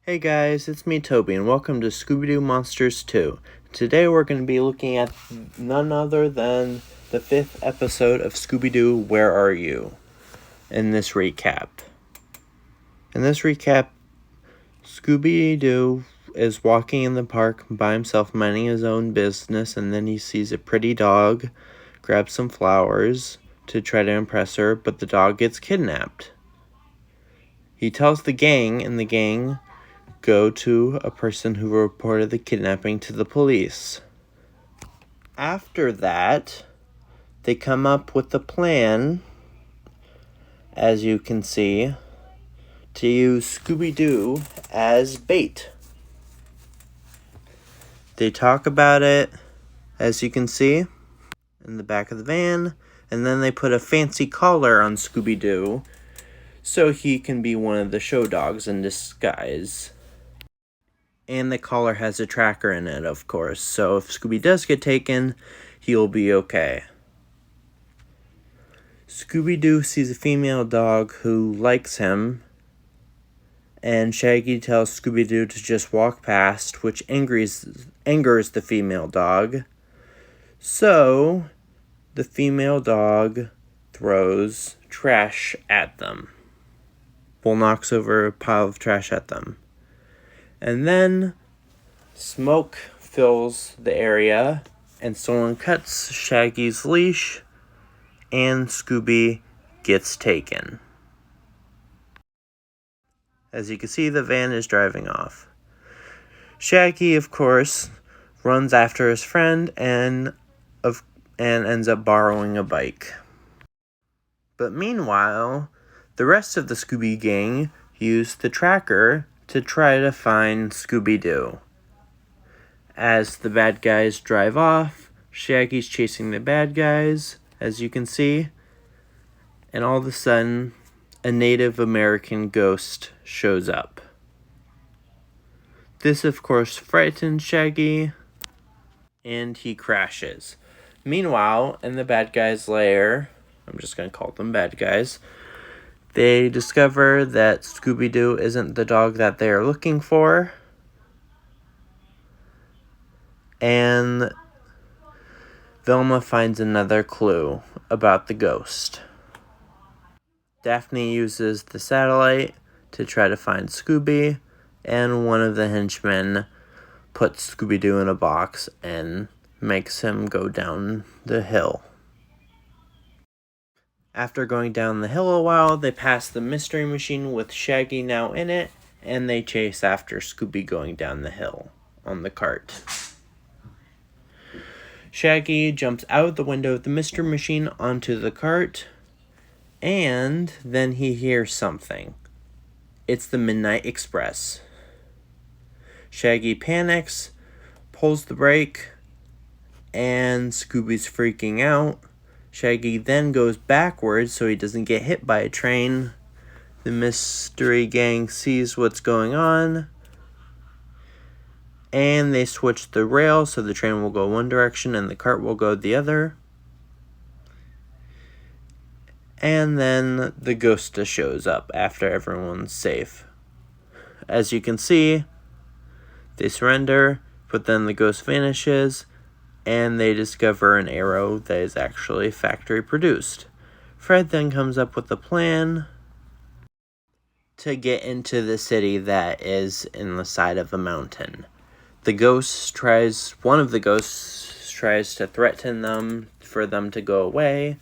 Hey guys, it's me Toby and welcome to Scooby Doo Monsters 2. Today we're going to be looking at none other than the 5th episode of Scooby Doo Where Are You? In this recap, Scooby Doo is walking in the park by himself minding his own business, and then he sees a pretty dog, grabs some flowers to try to impress her, but the dog gets kidnapped. He tells the gang, and the gang go to a person who reported the kidnapping to the police. After that, they come up with a plan, as you can see, to use Scooby-Doo as bait. They talk about it, as you can see, in the back of the van, and then they put a fancy collar on Scooby-Doo so he can be one of the show dogs in disguise. And the collar has a tracker in it, of course, so if Scooby does get taken, he'll be okay. Scooby-Doo sees a female dog who likes him, and Shaggy tells Scooby-Doo to just walk past, which angers the female dog. So, the female dog throws trash at them. Well, knocks over a pile of trash at them. And then smoke fills the area, and someone cuts Shaggy's leash, and Scooby gets taken. As you can see, the van is driving off. Shaggy, of course, runs after his friend and ends up borrowing a bike. But meanwhile, the rest of the Scooby gang used the tracker to try to find Scooby-Doo. As the bad guys drive off, Shaggy's chasing the bad guys, as you can see, and all of a sudden, a Native American ghost shows up. This, of course, frightens Shaggy, and he crashes. Meanwhile, in the bad guys' lair, I'm just going to call them bad guys, they discover that Scooby-Doo isn't the dog that they are looking for, and Velma finds another clue about the ghost. Daphne uses the satellite to try to find Scooby, and one of the henchmen puts Scooby-Doo in a box and makes him go down the hill. After going down the hill a while, they pass the mystery machine with Shaggy now in it, and they chase after Scooby going down the hill on the cart. Shaggy jumps out the window of the mystery machine onto the cart, and then he hears something. It's the Midnight Express. Shaggy panics, pulls the brake, and Scooby's freaking out. Shaggy then goes backwards so he doesn't get hit by a train. The mystery gang sees what's going on, and they switch the rail so the train will go one direction and the cart will go the other. And then the ghost shows up after everyone's safe. As you can see, they surrender, but then the ghost vanishes, and they discover an arrow that is actually factory produced. Fred then comes up with a plan to get into the city that is in the side of a mountain. One of the ghosts tries to threaten them for them to go away,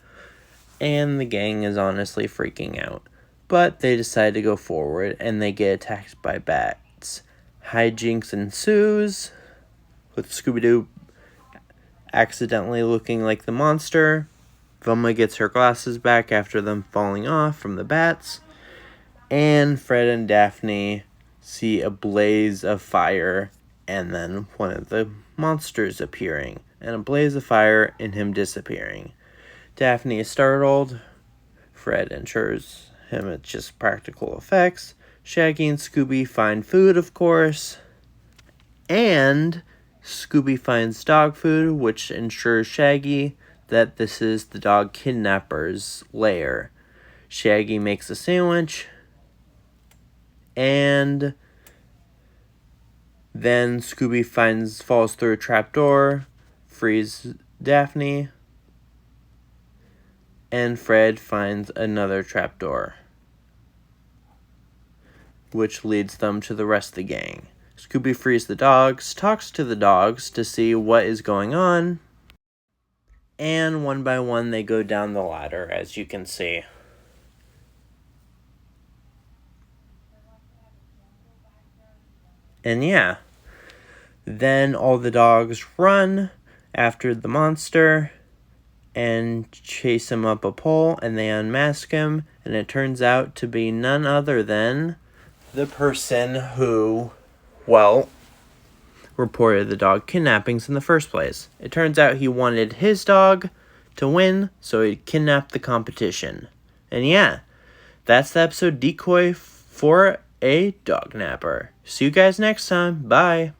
and the gang is honestly freaking out. But they decide to go forward, and they get attacked by bats. Hijinks ensues, with Scooby-Doo accidentally looking like the monster. Velma gets her glasses back after them falling off from the bats. And Fred and Daphne see a blaze of fire, and then one of the monsters appearing, and a blaze of fire and him disappearing. Daphne is startled. Fred assures him it's just practical effects. Shaggy and Scooby find food, of course. And Scooby finds dog food, which ensures Shaggy that this is the dog kidnapper's lair. Shaggy makes a sandwich, and Then Scooby falls through a trapdoor, frees Daphne, and Fred finds another trapdoor, which leads them to the rest of the gang. Scooby frees the dogs, talks to the dogs to see what is going on, and one by one they go down the ladder, as you can see. And yeah, then all the dogs run after the monster and chase him up a pole, and they unmask him, and it turns out to be none other than the person who, well, reported the dog kidnappings in the first place. It turns out he wanted his dog to win, so he kidnapped the competition. And yeah, that's the episode Decoy for a Dog Napper. See you guys next time. Bye.